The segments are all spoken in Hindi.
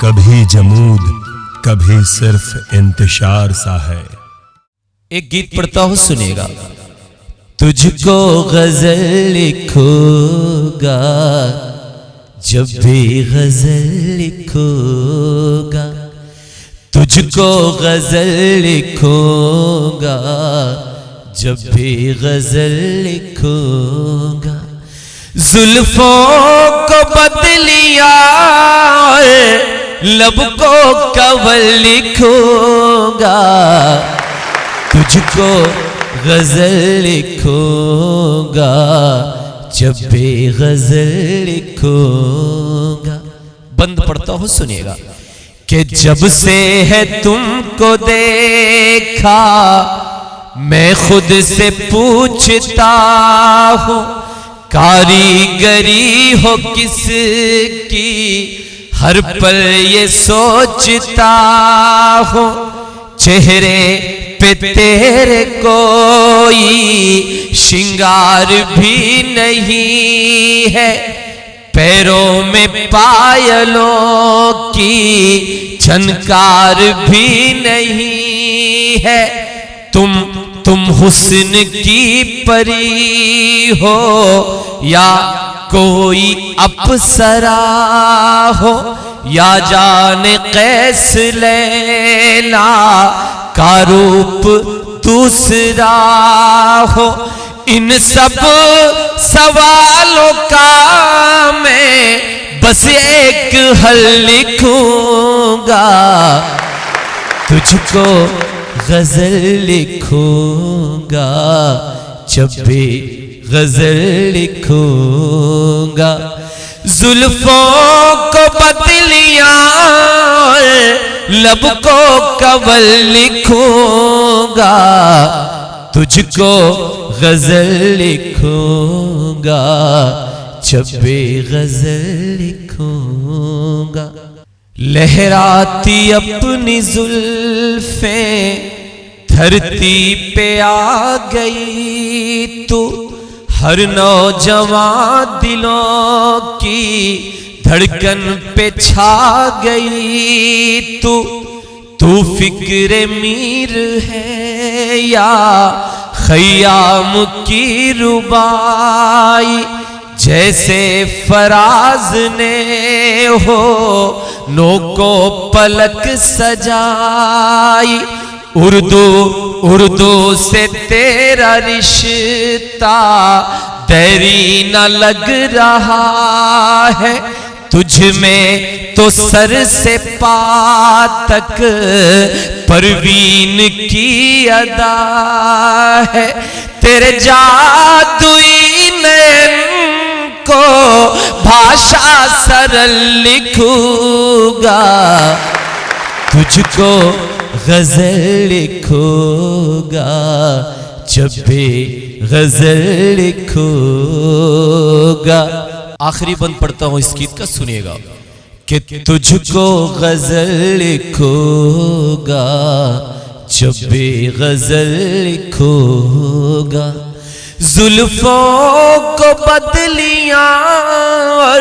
कभी जमूद कभी सिर्फ इंतशार सा है। एक गीत पढ़ता हूं, सुनिएगा। तुझको गजल लिखूंगा जब भी गजल लिखूंगा, तुझको गजल लिखूंगा जब भी गजल लिखूंगा। जुल्फों को बदलिया लब को कवल लिखूंगा, तुझको गजल लिखूंगा जब भी गजल लिखूंगा। बंद पढ़ता हूं, सुनिएगा। कि जब से है तुमको देखा मैं खुद से पूछता हूं, कारीगरी हो किसकी हर पल ये सोचता हूं। चेहरे पे तेरे कोई श्रृंगार भी नहीं है, पैरों में पायलों की झनकार भी नहीं है। तुम हुस्न की परी हो या कोई अप्सरा हो, या जाने कैस लैला का रूप दूसरा हो। इन सब सवालों का मैं बस एक हल लिखूंगा, तुझको गजल लिखूंगा जब भी गजल लिखूंगा। जुल्फों को बदलिया लब को कवल लिखूंगा, तुझको गजल लिखूंगा जब भी गजल लिखूंगा। लहराती अपनी जुल्फें धरती पे आ गई तू, हर नौजवान दिलों की धड़कन पे छा गई तू। तू फिक्रे मीर है या खयाम की रुबाई, जैसे फराज ने हो नो को पलक सजाई। उर्दू से तेरा रिश्ता देरी न लग रहा है, तुझ में तो सर से पाँव तक परवीन की अदा है। तेरे जादुई नैन को भाषा सरल लिखूंगा, तुझको गजल लिखूंगा जब भी गजल लिखूंगा। आखिरी बंद पढ़ता हूं इस गीत का, सुनिएगा। कि तुझको गजल लिखूंगा जब भी गजल लिखूंगा। जुल्फों को बदलिया और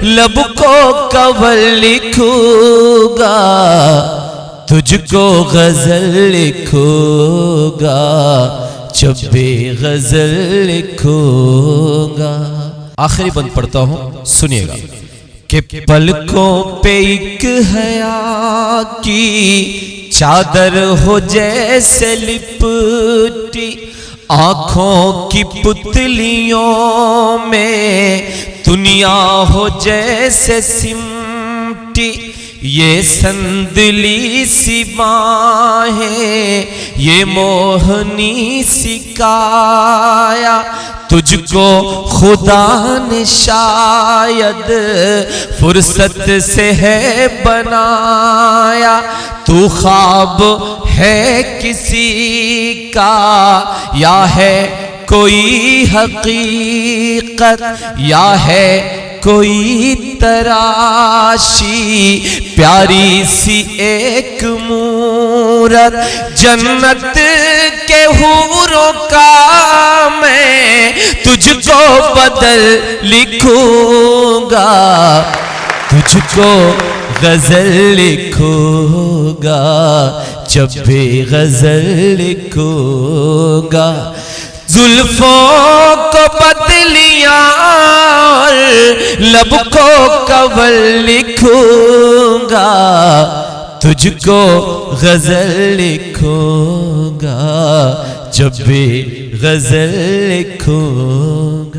लब को कवल लिखूंगा, तुझको गजल लिखूंगा जब भी गजल लिखूंगा। आखिरी बंद पढ़ता हूं, सुनिएगा। कि पलकों पे एक हया की चादर हो जैसे लिपटी, आंखों की पुतलियों में दुनिया हो जैसे सिमटी। ये संदली सी बाहें, ये मोहनी सी काया, तुझको खुदा ने शायद फुर्सत से है बनाया। तू ख्वाब है किसी का या है कोई हकीकत, या है कोई तराशी प्यारी सी एक मूरत। जन्नत के हूरों का मैं तुझको बदल लिखूंगा, तुझको गजल लिखूंगा, जब भी गजल लिखूंगा। जुल्फों को पतलियां और लब को कवल लिखूंगा, तुझको गजल लिखूंगा, जब भी गजल लिखूंगा।